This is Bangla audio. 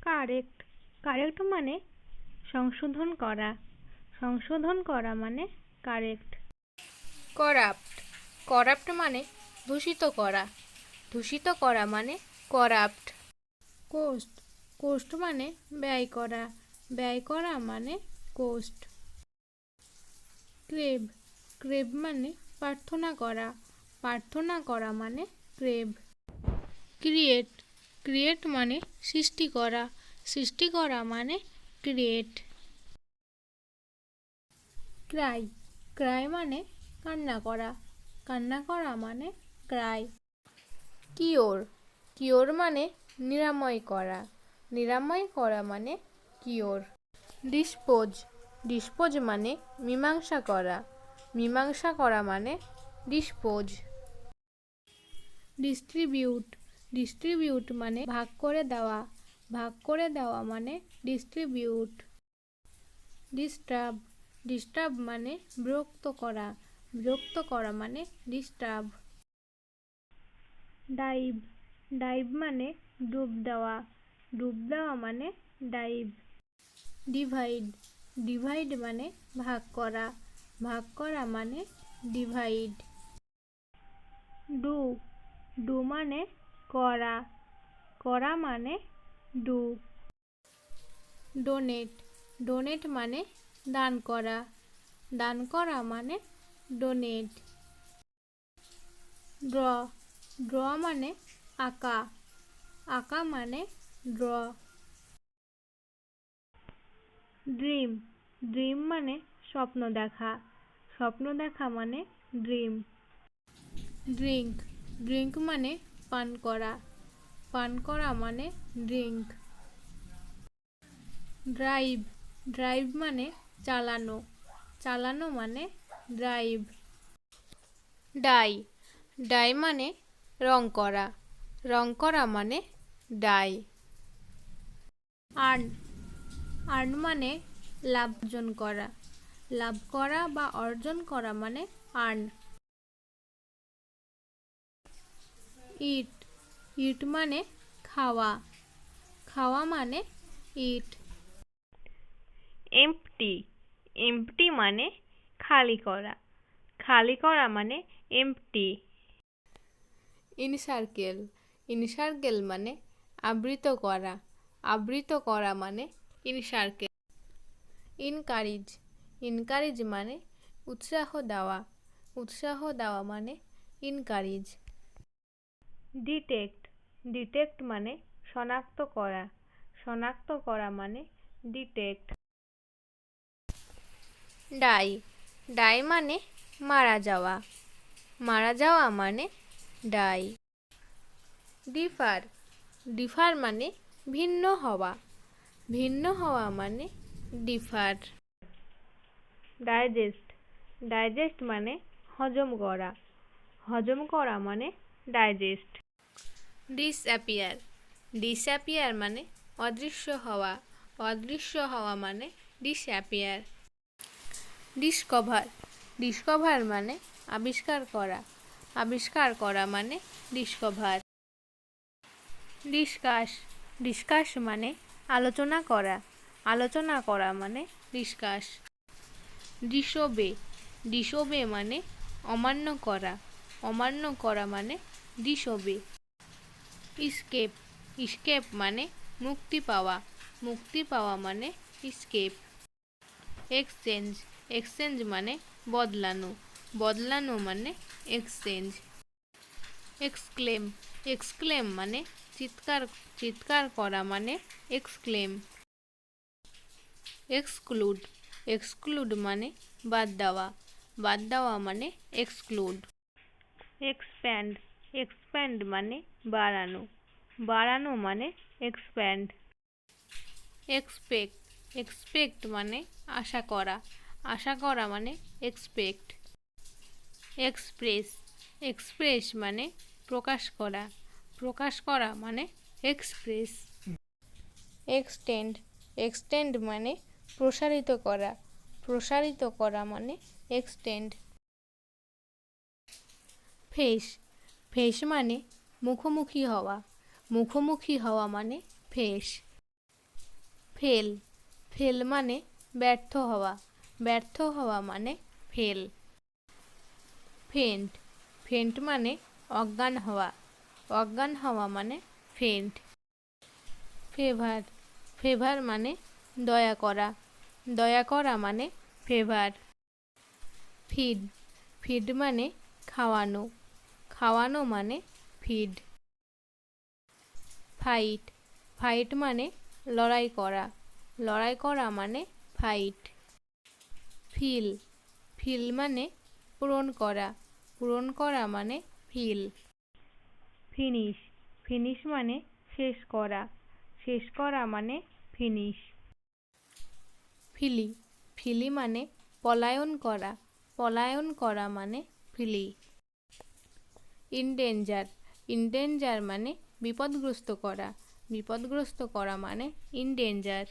কারেক্ট কারেক্ট মানে সংশোধন করা, সংশোধন করা মানে কারেক্ট। করাপ্ট করাপ্ট মানে দূষিত করা, দূষিত করা মানে করাপ্ট। কোস্ট কোস্ট মানে ব্যয় করা, ব্যয় করা মানে কোস্ট। ক্রেভ ক্রেভ মানে প্রার্থনা করা, প্রার্থনা করা মানে ক্রেভ। ক্রিয়েট ক্রিয়েট মানে সৃষ্টি করা, সৃষ্টি করা মানে ক্রিয়েট। ক্রাই ক্রাই মানে কান্না করা, কান্না করা মানে ক্রাই। কিওর কিওর মানে নিরাময় করা, নিরাময় করা মানে কিওর। ডিসপোজ ডিসপোজ মানে মীমাংসা করা, মীমাংসা করা মানে ডিসপোজ। ডিস্ট্রিবিউট ডিস্ট্রিবিউট মানে ভাগ করে দেওয়া, ভাগ করে দেওয়া মানে ডিস্ট্রিবিউট। ডিস্টার্ব ডিস্টার্ব মানে বিরক্ত করা, বিরক্ত করা মানে ডিস্টার্ব। ডাইভ ডাইভ মানে ডুব দেওয়া, ডুব দেওয়া মানে ডাইভ। ডিভাইড ডিভাইড মানে ভাগ করা, ভাগ করা মানে ডিভাইড। ডু ডু মানে করা, করা মানে ডু। ডোনেট ডোনেট মানে দান করা, দান করা মানে ডোনেট। ড্র ড্র মানে আঁকা, আঁকা মানে ড্র। ড্রিম ড্রিম মানে স্বপ্ন দেখা, স্বপ্ন দেখা মানে ড্রিম। ড্রিঙ্ক ড্রিঙ্ক মানে পান করা, পান করা মানে ড্রিঙ্ক। ড্রাইভ ড্রাইভ মানে চালানো, চালানো মানে ড্রাইভ। ডাই ডাই মানে রং করা, রং করা মানে ডাই। আর্ন আর্ন মানে লাভ অর্জন করা, লাভ করা বা অর্জন করা মানে আর্ন। ইট ইট মানে খাওয়া, খাওয়া মানে ইট। এম্পটি এম্পটি মানে খালি করা, খালি করা মানে এম্পটি। ইনসার্কেল ইনসার্কেল মানে আবৃত করা, আবৃত করা মানে ইনসার্কেল। ইনকারেজ ইনকারেজ মানে উৎসাহ দেওয়া, উৎসাহ দেওয়া মানে ইনকারেজ। ডিটেক্ট ডিটেক্ট মানে শনাক্ত করা, শনাক্ত করা মানে ডিটেক্ট। ডাই ডাই মানে মারা যাওয়া, মারা যাওয়া মানে ডাই। ডিফার ডিফার মানে ভিন্ন হওয়া, ভিন্ন হওয়া মানে ডিফার। ডাইজেস্ট ডাইজেস্ট মানে হজম করা, হজম করা মানে ডাইজেস্ট। ডিসঅ্যাপিয়ার ডিসঅ্যাপিয়ার মানে অদৃশ্য হওয়া, অদৃশ্য হওয়া মানে ডিসঅ্যাপিয়ার। ডিসকভার ডিসকভার মানে আবিষ্কার করা, আবিষ্কার করা মানে ডিসকভার। ডিসকাস ডিসকাস মানে আলোচনা করা, আলোচনা করা মানে ডিসকাস। ডিসোবে ডিসোবে মানে অমান্য করা, অমান্য করা মানে ডিসোবে। স্কেপ স্কেপ মানে মুক্তি পাওয়া, মুক্তি পাওয়া মানে স্কেপ। এক্সচেঞ্জ এক্সচেঞ্জ মানে বদলানো, বদলানো মানে এক্সচেঞ্জ। এক্সক্লেম এক্সক্লেম মানে চিৎকার, চিৎকার করা মানে এক্সক্লেম। এক্সক্লুড এক্সক্লুড মানে বাদ দেওয়া, বাদ দেওয়া মানে এক্সক্লুড। এক্সপ্যান্ড এক্সপ্যান্ড মানে বাড়ানো, বাড়ানো মানে এক্সপ্যান্ড। এক্সপেক্ট এক্সপেক্ট মানে আশা করা, আশা করা মানে এক্সপেক্ট। এক্সপ্রেস এক্সপ্রেস মানে প্রকাশ করা, প্রকাশ করা মানে এক্সপ্রেস। এক্সটেন্ড এক্সটেন্ড মানে প্রসারিত করা, প্রসারিত করা মানে এক্সটেন্ড। ফেস ফেস মানে মুখোমুখি হওয়া, মুখোমুখি হওয়া মানে ফেস। ফেল, ফেল মানে ব্যর্থ হওয়া, ব্যর্থ হওয়া মানে ফেল। ফেন্ট, ফেন্ট মানে অজ্ঞান হওয়া, অজ্ঞান হওয়া মানে ফেন্ট। ফেভার, ফেভার মানে দয়া করা, দয়া করা মানে ফেভার। ফিড, ফিড মানে খাওয়ানো, খাওয়ানো মানে ফিড। ফাইট, ফাইট মানে লড়াই করা, লড়াই করা মানে ফাইট। ফিল, ফিল মানে পূরণ করা, পূরণ করা মানে ফিল। ফিনিশ, ফিনিশ মানে শেষ করা, শেষ করা মানে ফিনিশ। ফিলি, ফিলি মানে পলায়ন করা, পলায়ন করা মানে ফিলি। ইনডেঞ্জার, ইনডেঞ্জার মানে বিপদগ্রস্ত করা, বিপদগ্রস্ত করা মানে ইনডেঞ্জার।